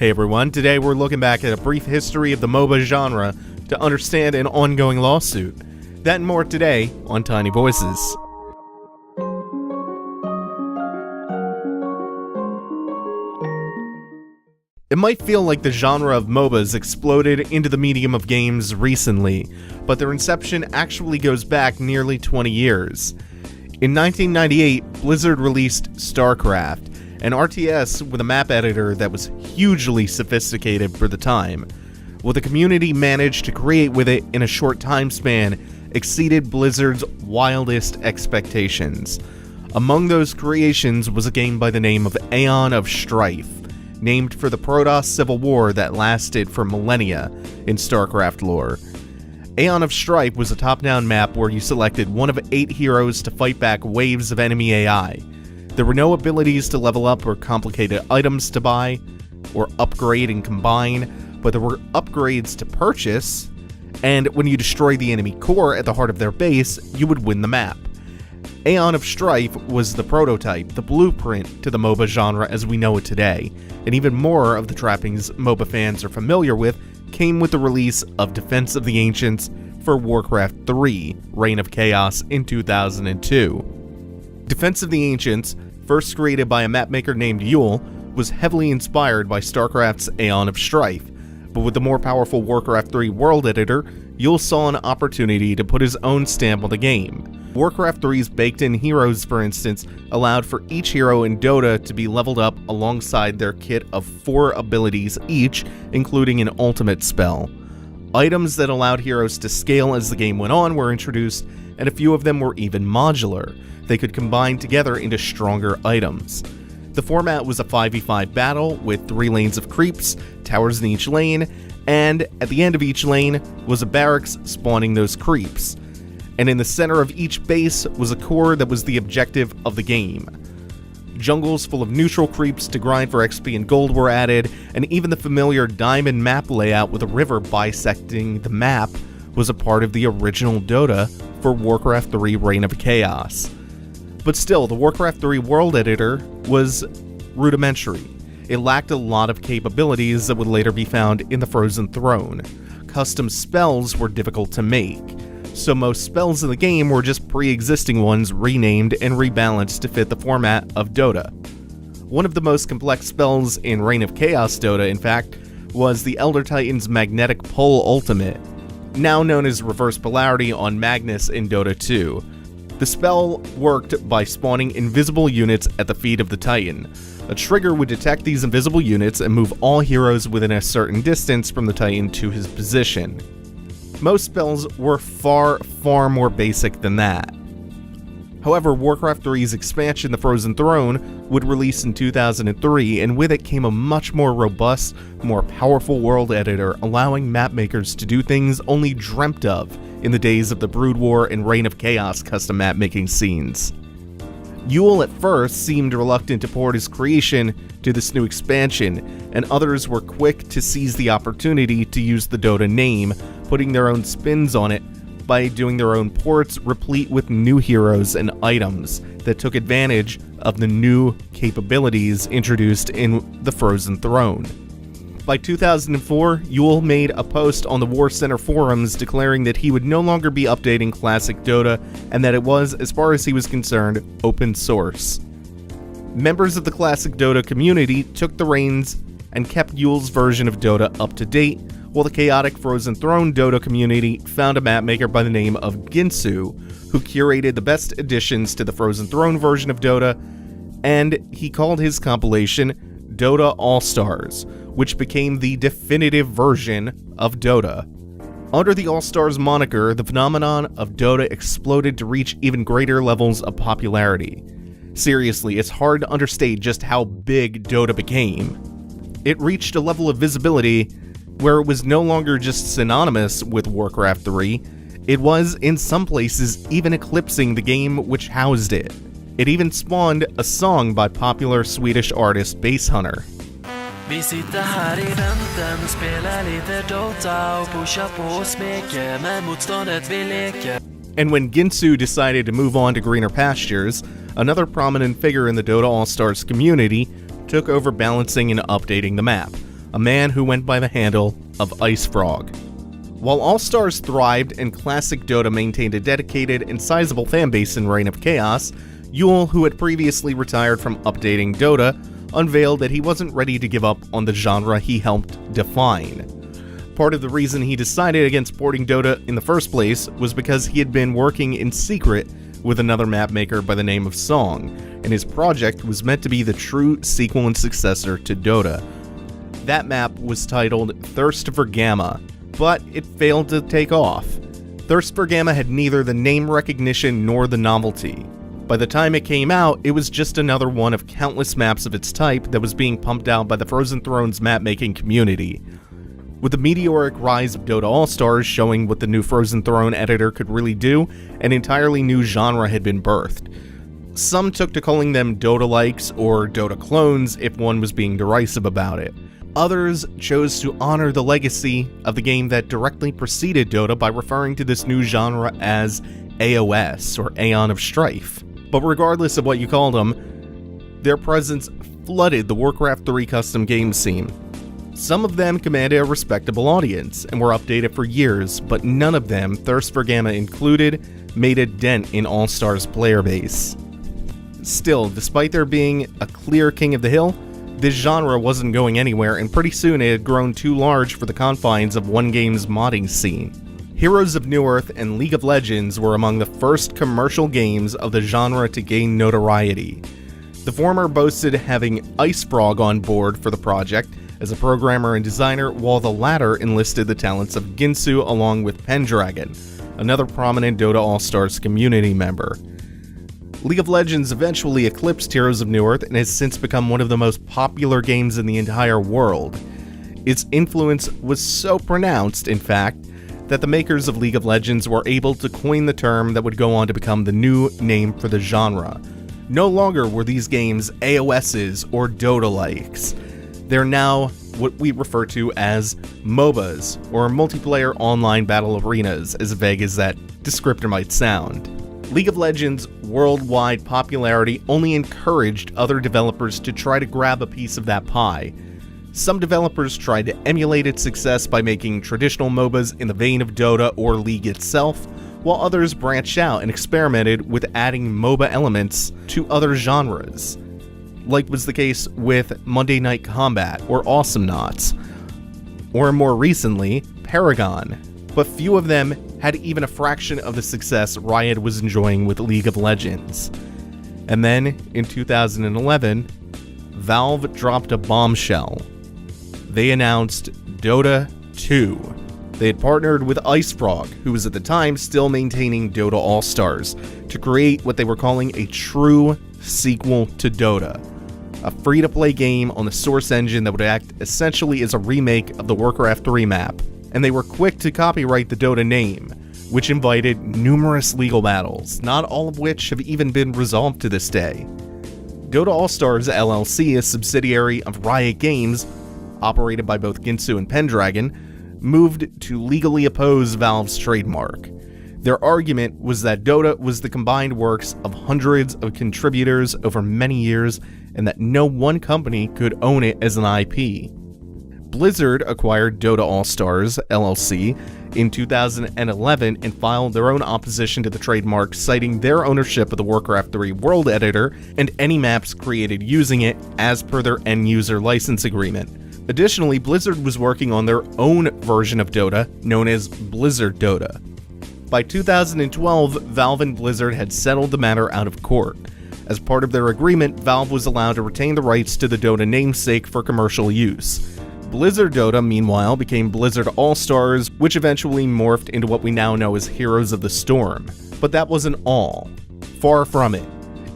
Hey everyone, today we're looking back at a brief history of the MOBA genre to understand an ongoing lawsuit. That and more today on Tiny Voices. It might feel like the genre of MOBAs exploded into the medium of games recently, but their inception actually goes back nearly 20 years. In 1998, Blizzard released Starcraft, an RTS with a map editor that was hugely sophisticated for the time. What the community managed to create with it in a short time span exceeded Blizzard's wildest expectations. Among those creations was a game by the name of Aeon of Strife, named for the Protoss civil war that lasted for millennia in Starcraft lore. Aeon of Strife was a top-down map where you selected one of 8 heroes to fight back waves of enemy AI. There were no abilities to level up or complicated items to buy or upgrade and combine, but there were upgrades to purchase, and when you destroy the enemy core at the heart of their base, you would win the map. Aeon of Strife was the prototype, the blueprint to the MOBA genre as we know it today, and even more of the trappings MOBA fans are familiar with came with the release of Defense of the Ancients for Warcraft 3, Reign of Chaos in 2002. Defense of the Ancients, first created by a mapmaker named Yule, was heavily inspired by StarCraft's Aeon of Strife, but with the more powerful Warcraft 3 world editor, Yule saw an opportunity to put his own stamp on the game. Warcraft 3's baked-in heroes, for instance, allowed for each hero in Dota to be leveled up alongside their kit of 4 abilities each, including an ultimate spell. Items that allowed heroes to scale as the game went on were introduced, and a few of them were even modular. They could combine together into stronger items. The format was a 5v5 battle with 3 lanes of creeps, towers in each lane, and at the end of each lane was a barracks spawning those creeps. And in the center of each base was a core that was the objective of the game. Jungles full of neutral creeps to grind for XP and gold were added, and even the familiar diamond map layout with a river bisecting the map was a part of the original Dota for Warcraft 3 Reign of Chaos. But still, the Warcraft 3 world editor was rudimentary. It lacked a lot of capabilities that would later be found in the Frozen Throne. Custom spells were difficult to make, so most spells in the game were just pre-existing ones renamed and rebalanced to fit the format of Dota. One of the most complex spells in Reign of Chaos Dota, in fact, was the Elder Titan's Magnetic Pull Ultimate, now known as Reverse Polarity on Magnus in Dota 2. The spell worked by spawning invisible units at the feet of the Titan. A trigger would detect these invisible units and move all heroes within a certain distance from the Titan to his position. Most spells were far more basic than that. However, Warcraft 3's expansion, The Frozen Throne, would release in 2003, and with it came a much more robust, more powerful world editor, allowing mapmakers to do things only dreamt of in the days of the Broodwar and Reign of Chaos custom mapmaking scenes. Yule at first seemed reluctant to port his creation to this new expansion, and others were quick to seize the opportunity to use the Dota name, putting their own spins on it by doing their own ports replete with new heroes and items that took advantage of the new capabilities introduced in the Frozen Throne. By 2004, Yule made a post on the War Center forums declaring that he would no longer be updating classic Dota and that it was, as far as he was concerned, open source. Members of the classic Dota community took the reins and kept Yule's version of Dota up to date, while the chaotic Frozen Throne Dota community found a mapmaker by the name of Ginsu, who curated the best additions to the Frozen Throne version of Dota, and he called his compilation Dota Allstars, which became the definitive version of Dota. Under the Allstars moniker, the phenomenon of Dota exploded to reach even greater levels of popularity. Seriously, it's hard to understate just how big Dota became. It reached a level of visibility where it was no longer just synonymous with Warcraft 3, it was, in some places, even eclipsing the game which housed it. It even spawned a song by popular Swedish artist Basshunter. Vi sitter här i väntan och spelar lite Dota och pushar på och smeker med motståndet vi leker. And when Ginsu decided to move on to greener pastures, another prominent figure in the Dota All-Stars community took over balancing and updating the map. a man who went by the handle of IceFrog. While Allstars thrived and classic Dota maintained a dedicated and sizable fanbase in Reign of Chaos, Yule, who had previously retired from updating Dota, unveiled that he wasn't ready to give up on the genre he helped define. Part of the reason he decided against porting Dota in the first place was because he had been working in secret with another map maker by the name of Song, and his project was meant to be the true sequel and successor to Dota. That map was titled Thirst for Gamma, but it failed to take off. Thirst for Gamma had neither the name recognition nor the novelty. By the time it came out, it was just another one of countless maps of its type that was being pumped out by the Frozen Thrones map-making community. With the meteoric rise of Dota Allstars showing what the new Frozen Throne editor could really do, an entirely new genre had been birthed. Some took to calling them Dota-likes or Dota clones if one was being derisive about it. Others chose to honor the legacy of the game that directly preceded Dota by referring to this new genre as AOS, or Aeon of Strife. But regardless of what you called them, their presence flooded the Warcraft 3 custom game scene. Some of them commanded a respectable audience and were updated for years, but none of them, Thirst for Gamma included, made a dent in Allstars' player base. Still, despite there being a clear king of the hill, this genre wasn't going anywhere, and pretty soon it had grown too large for the confines of one game's modding scene. Heroes of Newerth and League of Legends were among the first commercial games of the genre to gain notoriety. The former boasted having IceFrog on board for the project as a programmer and designer, while the latter enlisted the talents of Ginsu along with Pendragon, another prominent Dota All-Stars community member. League of Legends eventually eclipsed Heroes of Newerth and has since become one of the most popular games in the entire world. Its influence was so pronounced, in fact, that the makers of League of Legends were able to coin the term that would go on to become the new name for the genre. No longer were these games AOSs or Dota-likes. They're now what we refer to as MOBAs, or multiplayer online battle arenas, as vague as that descriptor might sound. League of Legends' worldwide popularity only encouraged other developers to try to grab a piece of that pie. Some developers tried to emulate its success by making traditional MOBAs in the vein of Dota or League itself, while others branched out and experimented with adding MOBA elements to other genres, like was the case with Monday Night Combat or Awesomenauts, or more recently, Paragon, but few of them had even a fraction of the success Riot was enjoying with League of Legends. And then, in 2011, Valve dropped a bombshell. They announced Dota 2. They had partnered with IceFrog, who was at the time still maintaining Dota All-Stars, to create what they were calling a true sequel to Dota. A free-to-play game on the Source engine that would act essentially as a remake of the Warcraft 3 map. And they were quick to copyright the Dota name, which invited numerous legal battles, not all of which have even been resolved to this day. Dota All-Stars LLC, a subsidiary of Riot Games, operated by both Ginsu and Pendragon, moved to legally oppose Valve's trademark. Their argument was that Dota was the combined works of hundreds of contributors over many years, and that no one company could own it as an IP. Blizzard acquired Dota All-Stars LLC in 2011 and filed their own opposition to the trademark, citing their ownership of the Warcraft 3 world editor and any maps created using it as per their end-user license agreement. Additionally, Blizzard was working on their own version of Dota, known as Blizzard Dota. By 2012, Valve and Blizzard had settled the matter out of court. As part of their agreement, Valve was allowed to retain the rights to the Dota namesake for commercial use. Blizzard Dota, meanwhile, became Blizzard All-Stars, which eventually morphed into what we now know as Heroes of the Storm. But that wasn't all. Far from it.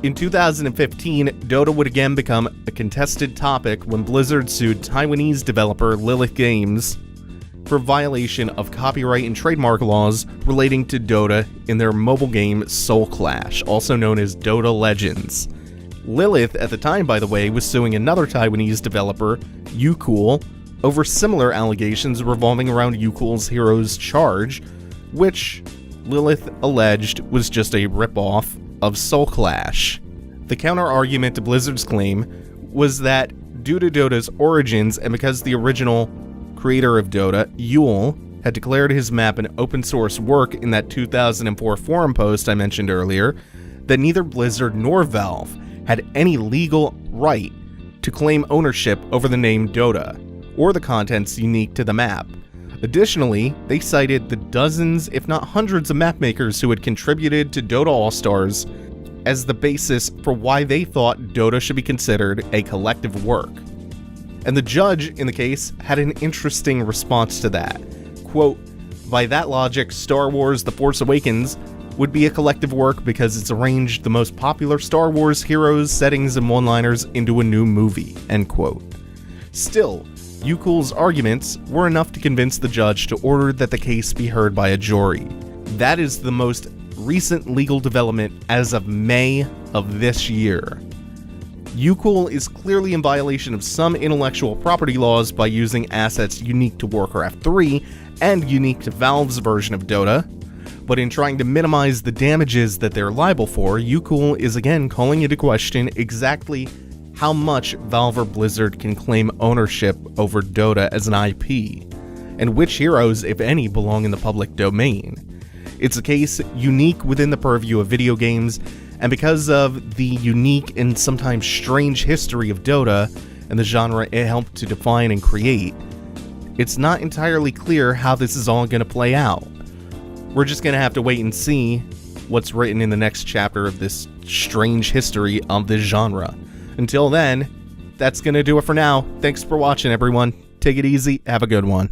In 2015, Dota would again become a contested topic when Blizzard sued Taiwanese developer Lilith Games for violation of copyright and trademark laws relating to Dota in their mobile game Soul Clash, also known as Dota Legends. Lilith, at the time by the way, was suing another Taiwanese developer, Ucool, over similar allegations revolving around Ucool's Heroes Charge, which Lilith alleged was just a ripoff of Soul Clash. The counter-argument to Blizzard's claim was that due to Dota's origins and because the original creator of Dota, Yule, had declared his map an open source work in that 2004 forum post I mentioned earlier, that neither Blizzard nor Valve had any legal right to claim ownership over the name Dota, or the contents unique to the map. Additionally, they cited the dozens, if not hundreds, of map makers who had contributed to Dota Allstars as the basis for why they thought Dota should be considered a collective work. And the judge in the case had an interesting response to that. Quote, "By that logic, Star Wars The Force Awakens would be a collective work because it's arranged the most popular Star Wars heroes, settings, and one-liners into a new movie," end quote. Still, Yukul's arguments were enough to convince the judge to order that the case be heard by a jury. That is the most recent legal development as of May of this year. Yukul is clearly in violation of some intellectual property laws by using assets unique to Warcraft 3 and unique to Valve's version of Dota, but in trying to minimize the damages that they're liable for, Yukul is again calling into question exactly how much Valve or Blizzard can claim ownership over Dota as an IP, and which heroes, if any, belong in the public domain. It's a case unique within the purview of video games, and because of the unique and sometimes strange history of Dota and the genre it helped to define and create, it's not entirely clear how this is all going to play out. We're just going to have to wait and see what's written in the next chapter of this strange history of this genre. Until then, that's going to do it for now. Thanks for watching, everyone. Take it easy. Have a good one.